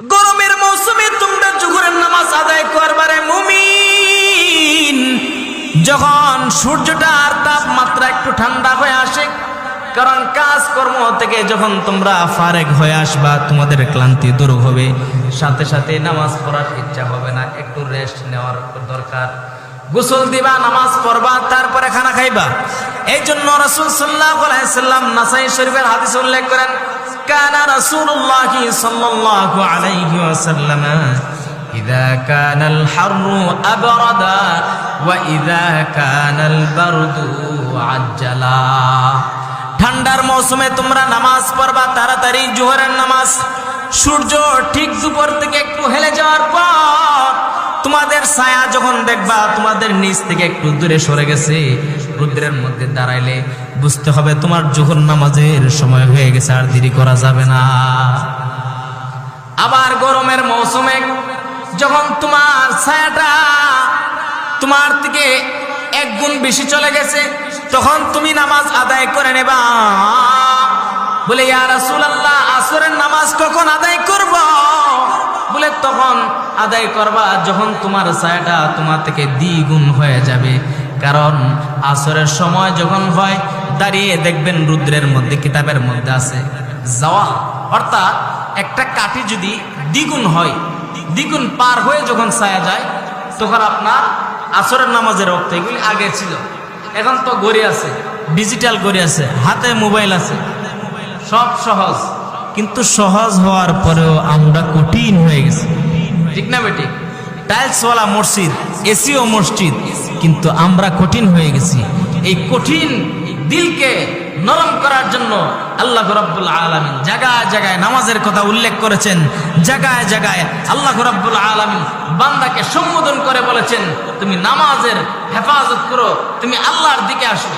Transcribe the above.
গরমের মৌসুমে তোমরা জোহরের নামাজ আদায় করবারে মুমিন, যখন সূর্যটার তাপমাত্রা একটু ঠান্ডা হয়ে আসে, কারণ কাজকর্ম থেকে যখন তোমরা ফারেক হয়ে আসবা, তোমাদের ক্লান্তি দূর হবে, সাথে সাথে নামাজ পড়ার ইচ্ছা হবে না, একটু রেস্ট নেওয়ার দরকার। গোসল দিবা, নামাজ পড়বা, তারপরে খানা খাইবা। এই জন্য রাসূল সাল্লাল্লাহু আলাইহি সাল্লাম নাসাই শরীফের হাদিস উল্লেখ করেন, কানা রাসূলুল্লাহ সাল্লাল্লাহু আলাইহি ওয়াসাল্লাম ইযা কানাল হাররু আবরাদা ওয়া ইযা কানাল বারদু আজ্জালা। ঠান্ডার মৌসুমে তোমরা নামাজ পড়বা তাড়াতাড়ি জোহরের নামাজ। সূর্য ঠিক দুপুর থেকে একটু হেলে যাওয়ার পর তোমাদের ছায়া যখন দেখবা তোমাদের নিচ থেকে একটু দূরে সরে গেছে, রৌদ্রের মধ্যে দাঁড়াইলে বুঝতে হবে তোমার জোহর নামাজের সময় হয়ে গেছে, আর দেরি করা যাবে না। আবার গরমের মৌসুমে যখন তোমার ছায়াটা তোমার থেকে এক গুণ বেশি চলে গেছে, তখন তুমি নামাজ আদায় করে নেবা। বলে ইয়া রাসূলুল্লাহ, আসরের নামাজ কখন আদায় করব? বলে তখন আদায় করবা যখন তোমার ছায়াটা তোমার থেকে দ্বিগুণ হয়ে যাবে। কারণ আসরের সময় যখন হয়, দাঁড়িয়ে দেখবেন রৌদ্রের মধ্যে, কিতাবের মধ্যে আছে জাওয়াল, অর্থাৎ একটা কাঠি যদি দ্বিগুণ হয়, দ্বিগুণ পার হয়ে যখন ছায়া যায়, তখন আপনার আসরের নামাজের রক্ত, এগুলি আগে ছিল, এখন তো ঘড়ি আছে, ডিজিটাল ঘড়ি আছে, হাতে মোবাইল আছে, সব সহজ। কিন্তু সহজ হওয়ার পরেও আমরা কঠিন হয়ে গেছি, ঠিক না বেটি? টাইলসওয়ালা মসজিদ, এসিও মসজিদ, কিন্তু আমরা কঠিন হয়ে গেছি। এই কঠিন দিলকে নরম করার জন্য আল্লাহ রাব্বুল আলামিন জায়গায় জায়গায় নামাজের কথা উল্লেখ করেছেন, জায়গায় জায়গায় আল্লাহ রাব্বুল আলামিন বান্দাকে সম্বোধন করে বলেছেন, তুমি নামাজের হেফাজত করো, তুমি আল্লাহর দিকে আসো।